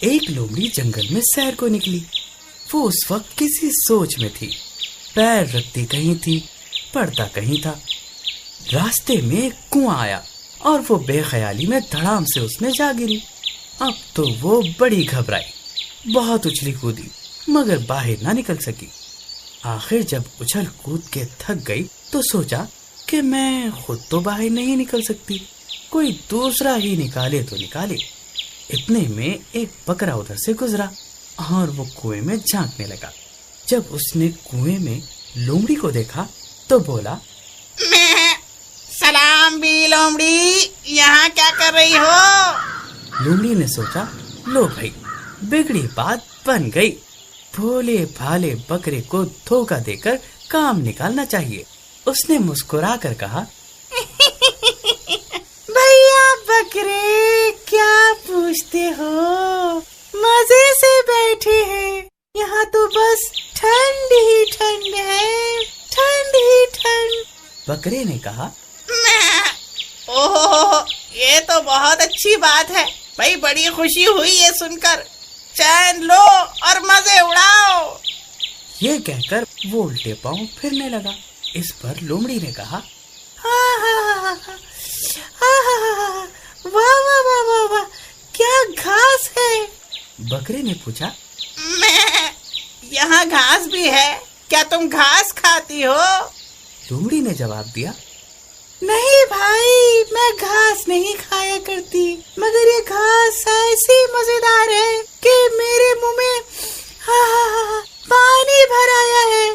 ایک لومڑی جنگل میں سیر کو نکلی۔ وہ اس وقت کسی سوچ میں تھی، پیر رکھتی کہیں تھی، پڑتا کہیں تھا۔ راستے میں ایک کنواں آیا اور وہ بے خیالی میں دھڑام سے اس میں جا گری۔ اب تو وہ بڑی گھبرائی، بہت اچھلی کودی مگر باہر نہ نکل سکی۔ آخر جب اچھل کود کے تھک گئی تو سوچا کہ میں خود تو باہر نہیں نکل سکتی، کوئی دوسرا ہی نکالے تو نکالے۔ اتنے میں ایک بکرا ادھر سے گزرا اور وہ کنویں میں جھانکنے لگا۔ جب اس نے کنویں میں لومڑی کو دیکھا تو بولا، میں سلام بھی لومڑی، یہاں کیا کر رہی ہو؟ لومڑی نے سوچا، لو بھائی، بگڑی بات بن گئی، بھولے بھالے بکرے کو دھوکہ دے کر کام نکالنا چاہیے۔ اس نے مسکرا کر کہا، بھیا بکرے کیا پوچھتے ہو، مزے سے بیٹھے ہیں، یہاں تو بس ٹھنڈ ہی ٹھنڈ ہے، ٹھنڈ ہی ٹھنڈ۔ بکرے نے کہا، اوہ یہ تو بہت اچھی بات ہے بھائی، بڑی خوشی ہوئی یہ سن کر، چین لو اور مزے اڑاؤ۔ یہ کہہ کر وہ الٹے پاؤں پھرنے لگا۔ اس پر لومڑی نے کہا، واہ واہ واہ واہ واہ، کیا گھاس ہے۔ بکرے نے پوچھا، میں یہاں گھاس بھی ہے، کیا تم گھاس کھاتی ہو؟ لومڑی نے جواب دیا، نہیں بھائی، میں گھاس نہیں کھایا کرتی، مگر یہ گھاس ایسی مزیدار ہے کہ میرے منہ میں پانی بھر آیا ہے۔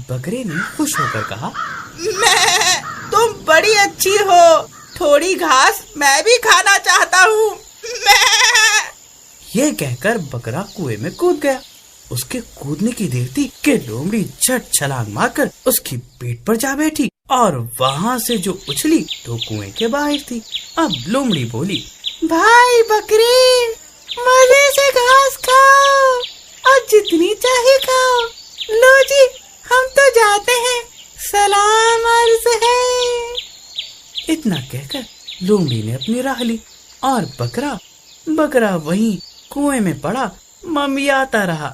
بکرے نے خوش ہو کر کہا، میں تم بڑی اچھی ہو، تھوڑی گھاس میں بھی کھانا چاہتا ہوں۔ یہ کہہ کر بکرا کنویں میں کود گیا۔ اس کے کودنے کی دیر تھی کہ لومڑی جھٹ چھلانگ مار کر اس کی پیٹ پر جا بیٹھی اور وہاں سے جو اچھلی تو کنویں کے باہر تھی۔ اب لومڑی بولی، بھائی بکرے، مزے سے گھاس کھاؤ اور جتنی چاہے کھاؤ، لو جی ہم تو جاتے ہیں، سلام عرض ہے۔ اتنا کہہ کر لومڑی نے اپنی راہ لی اور بکرا وہیں کنویں میں پڑا ممیاتا رہا۔